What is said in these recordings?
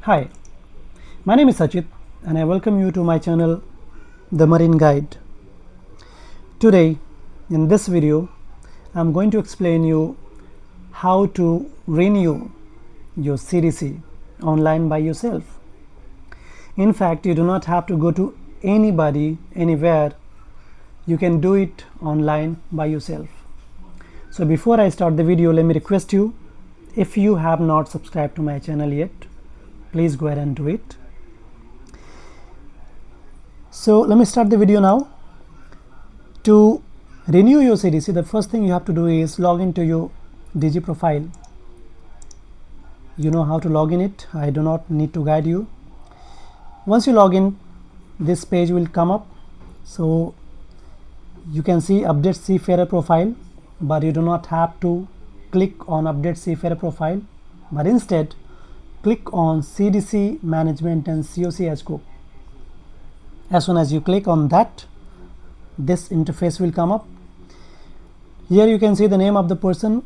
Hi, my name is Sachit and I welcome you to my channel The Marine Guide. Today in this video I'm going to explain you how to renew your CDC online by yourself. In fact, you do not have to go to anybody anywhere. You can do it online by yourself. So before I start the video, let me request you, if you have not subscribed to my channel yet, please go ahead and do it. So let me start the video now. To renew your CDC, the first thing you have to do is log into your Digi profile. You know how to log in it. I do not need to guide you. Once you log in, this page will come up. So you can see update seafarer profile, but you do not have to click on update seafarer profile, but instead click on CDC management and COC as scope. As soon as you click on that, this interface will come up. Here you can see the name of the person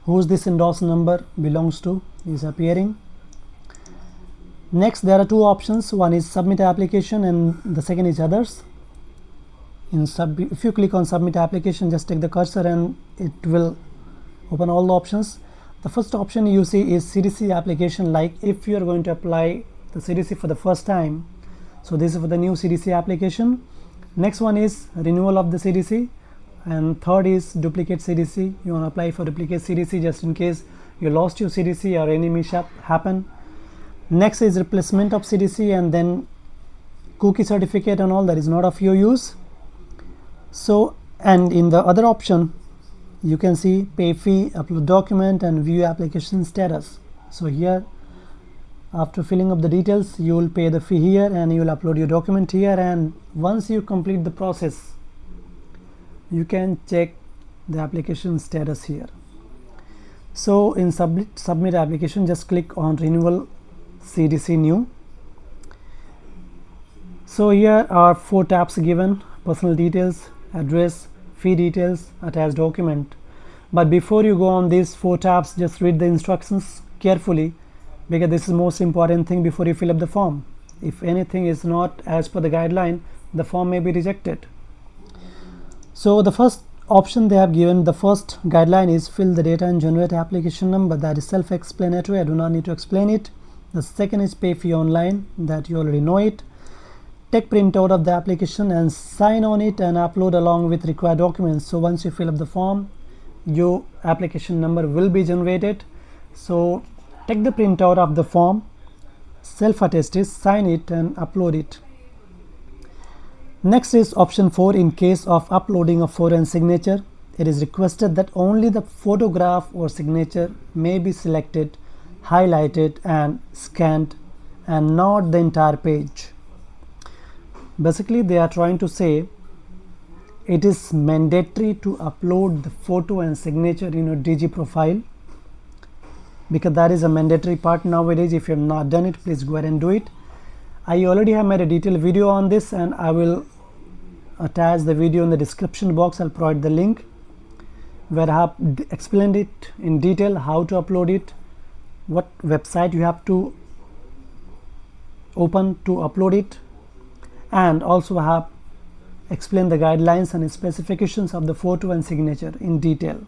whose this endorsed number belongs to is appearing. Next, there are two options. One is submit application and the second is others. If you click on submit application, just take the cursor and it will open all the options. The first option you see is CDC application, like if you are going to apply the CDC for the first time. So this is for the new CDC application. Next one is renewal of the CDC, and third is duplicate CDC. You want to apply for duplicate CDC just in case you lost your CDC or any mishap happen. Next is replacement of CDC, and then cookie certificate and all that is not of your use. So, and in the other option you can see pay fee, upload document and view application status. So here, after filling up the details, you will pay the fee here and you will upload your document here, and once you complete the process you can check the application status here. So in submit application, just click on renewal CDC new. So here are 4 tabs given: personal details, address, fee details, attached document. But before you go on these 4 tabs, just read the instructions carefully, because this is the most important thing before you fill up the form. If anything is not as per the guideline, the form may be rejected. So the first option they have given, the first guideline is fill the data and generate application number. That is self-explanatory, I do not need to explain it. The second is pay fee online, that you already know it. Take printout of the application and sign on it and upload along with required documents. So once you fill up the form, your application number will be generated. So take the printout of the form, self-attest it, sign it and upload it. Next is option 4. In case of uploading a photo and signature, it is requested that only the photograph or signature may be selected, highlighted and scanned, and not the entire page. Basically they are trying to say it is mandatory to upload the photo and signature in your Digi profile, because that is a mandatory part nowadays. If you have not done it, please go ahead and do it. I already have made a detailed video on this and I will attach the video in the description box. I'll provide the link where I have explained it in detail, how to upload it, what website you have to open to upload it, and also I have explained the guidelines and specifications of the photo and signature in detail.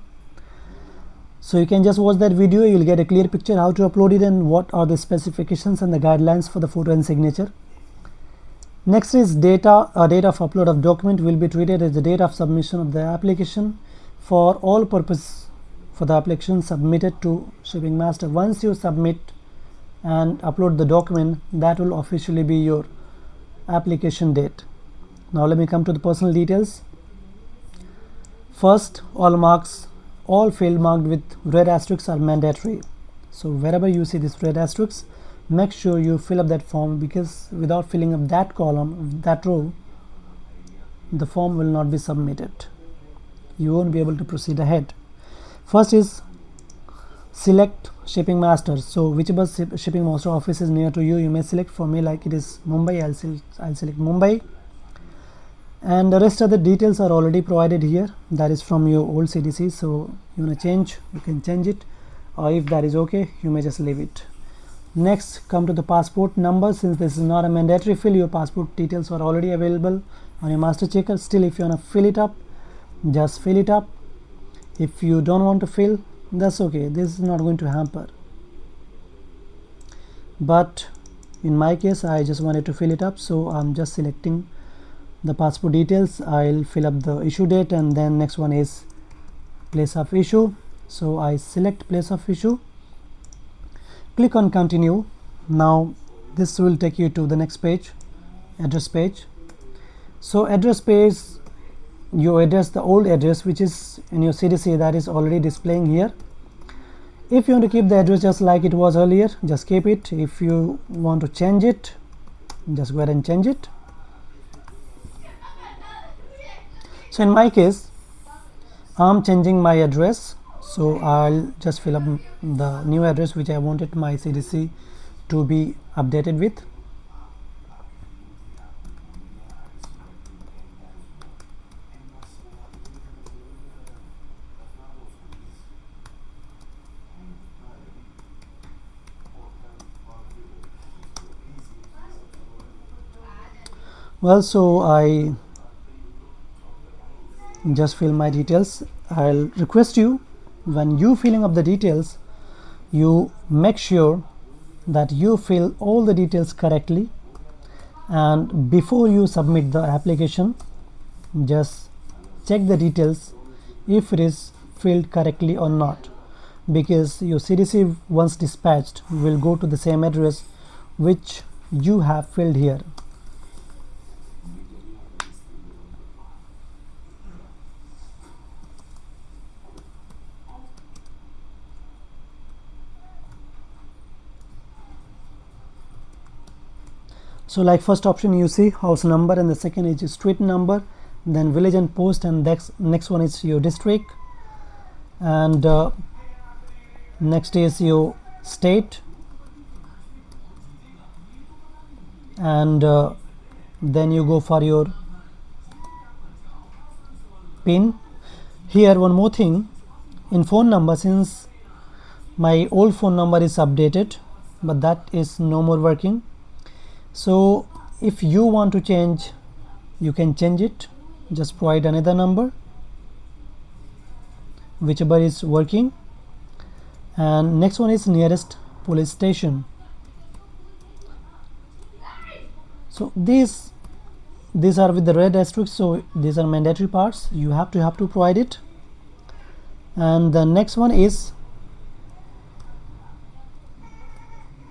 So you can just watch that video, you will get a clear picture how to upload it and what are the specifications and the guidelines for the photo and signature. Next is data. Date of upload of document will be treated as the date of submission of the application for all purposes for the application submitted to shipping master. Once you submit and upload the document, that will officially be your application date. Now let me come to the personal details. First, all field marked with red asterisks are mandatory. So wherever you see this red asterisk, make sure you fill up that form, because without filling up that column, that row, the form will not be submitted. You won't be able to proceed ahead. First is select shipping master. So whichever shipping master office is near to you, you may select. For me, like it is Mumbai, I'll select Mumbai. And the rest of the details are already provided here. That is from your old CDC. So you want to change, you can change it, or if that is okay, you may just leave it. Next, come to the passport number. Since this is not a mandatory fill, your passport details are already available on your master checker. Still, if you want to fill it up, just fill it up. If you don't want to fill, that's okay, this is not going to hamper. But in my case, I just wanted to fill it up, so I'm just selecting the passport details. I'll fill up the issue date, and then next one is place of issue. So I select place of issue, click on continue. Now this will take you to the next page, address page. So address page, you address the old address which is in your CDC, that is already displaying here. If you want to keep the address just like it was earlier, just keep it. If you want to change it, just go ahead and change it. So in my case, I'm changing my address, so I'll just fill up the new address which I wanted my CDC to be updated with. Well, so I just fill my details. I'll request you, when you filling up the details, you make sure that you fill all the details correctly, and before you submit the application, just check the details if it is filled correctly or not, because your CDC once dispatched will go to the same address which you have filled here. So like first option you see house number, and the second is street number, then village and post, and next one is your district, and next is your state, and then you go for your PIN. Here one more thing, in phone number, since my old phone number is updated but that is no more working, so if you want to change, you can change it. Just provide another number whichever is working, and next one is nearest police station. So these are with the red asterisk, so these are mandatory parts, you have to provide it. And the next one is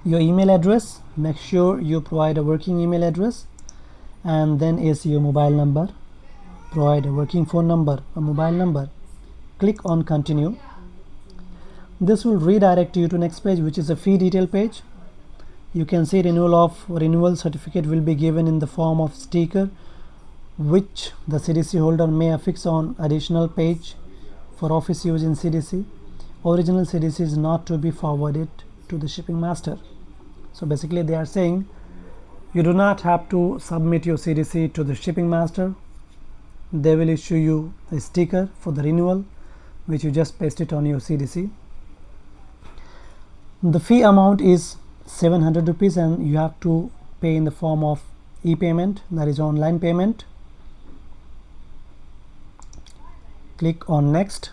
your email address. Make sure you provide a working email address, and then is your mobile number. Provide a working phone number, a mobile number. Click on continue. This will redirect you to next page, which is a fee detail page. You can see renewal certificate will be given in the form of sticker, which the CDC holder may affix on additional page for office use in CDC. Original CDC is not to be forwarded to the shipping master. So basically they are saying you do not have to submit your CDC to the shipping master. They will issue you a sticker for the renewal, which you just paste it on your CDC. The fee amount is 700 rupees, and you have to pay in the form of e-payment, that is online payment. Click on next.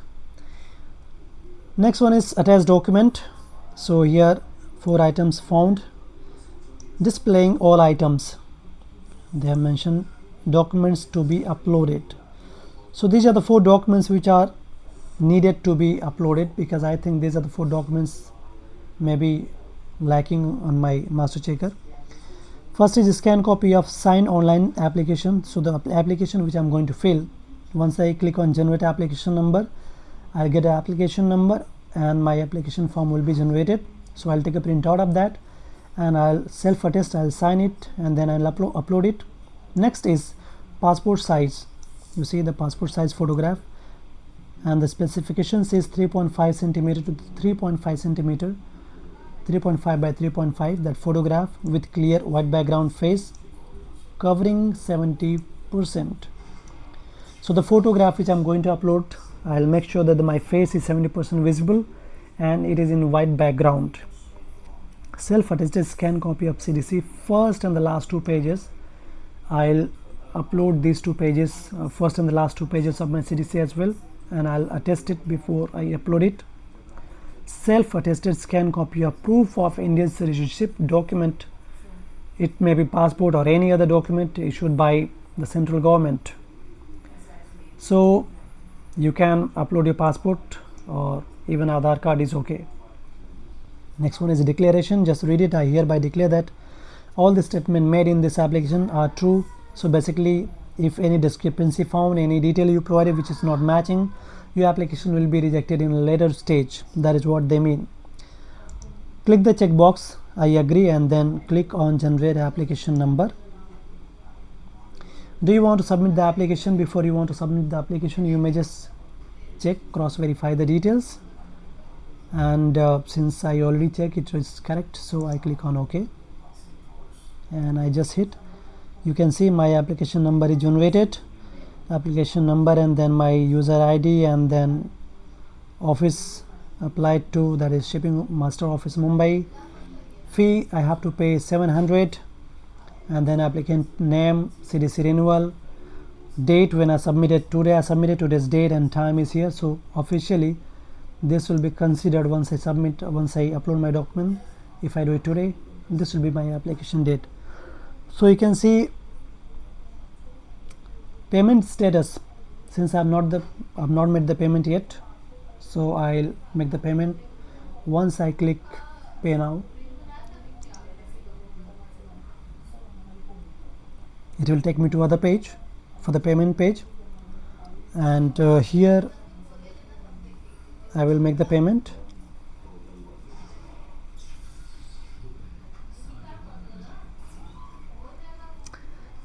Next one is attached document. So here 4 items found, displaying all items. They have mentioned documents to be uploaded. So these are the 4 documents which are needed to be uploaded, because I think these are the 4 documents maybe lacking on my master checker. First is a scan copy of signed online application. So the application which I'm going to fill, once I click on generate application number, I'll get an application number and my application form will be generated. So I'll take a printout of that and I'll self-attest, I'll sign it, and then I'll upload it. Next is passport size. You see the passport size photograph, and the specification says 3.5 centimeter to 3.5 centimeter, 3.5 by 3.5. That photograph with clear white background face covering 70%. So the photograph which I'm going to upload, I'll make sure that my face is 70% visible and it is in white background. self-attested scan copy of CDC. First and the last two pages, I'll upload these two pages, first and the last two pages of my CDC as well, and I'll attest it before I upload it. Self-attested scan copy of proof of Indian citizenship document. It may be passport or any other document issued by the central government. So you can upload your passport or even Aadhaar card is okay. Next one is a declaration. Just read it. I hereby declare that all the statements made in this application are true. So basically, if any discrepancy found, any detail you provided which is not matching, your application will be rejected in a later stage. That is what they mean. Click the checkbox I agree and then click on generate application number. Do you want to submit the application? Before you want to submit the application, you may just check, cross verify the details, and since I already checked it is correct, so I click on OK and I just hit. You can see my application number is generated, application number and then my user ID and then office applied to, that is shipping master office Mumbai. Fee I have to pay 700, and then applicant name CDC renewal, date when I submitted, today I submitted, today's date and time is here. So officially this will be considered once I submit, once I upload my document. If I do it today, this will be my application date. So you can see payment status. Since I've not made the payment yet, so I'll make the payment once I click pay now. It will take me to other page for the payment page, and here I will make the payment.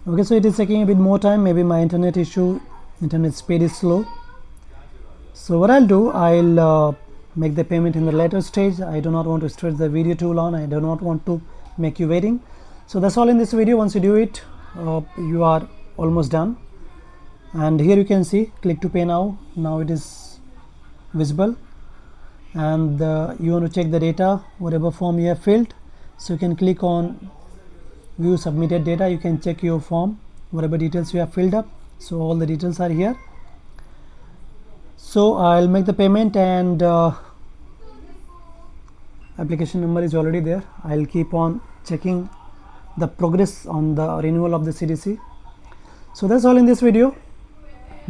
Okay, so it is taking a bit more time, maybe my internet speed is slow. So what I'll do, I'll make the payment in the later stage. I do not want to stretch the video too long. I do not want to make you waiting. So that's all in this video. Once you do it, you are almost done, and here you can see click to pay now. Now it is visible, and you want to check the data, whatever form you have filled, so you can click on view submitted data. You can check your form, whatever details you have filled up, so all the details are here. So I'll make the payment, and application number is already there. I'll keep on checking the progress on the renewal of the CDC. So that's all in this video.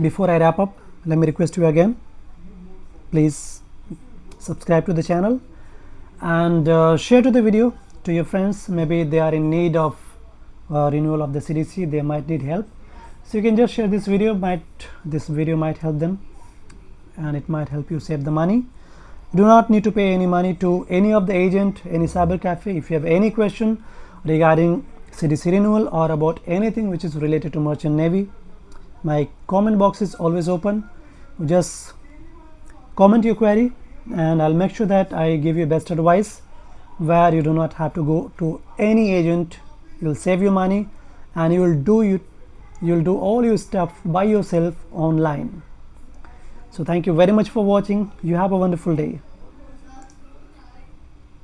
Before I wrap up, let me request you again, please subscribe to the channel and share to the video to your friends. Maybe they are in need of renewal of the CDC, they might need help, so you can just share this video. This video might help them, and it might help you save the money. You do not need to pay any money to any of the agent, any cyber cafe. If you have any question regarding CDC renewal or about anything which is related to merchant navy, my comment box is always open. Just comment your query and I'll make sure that I give you best advice, where you do not have to go to any agent. You'll save your money and you'll do all your stuff by yourself online. So thank you very much for watching. You have a wonderful day.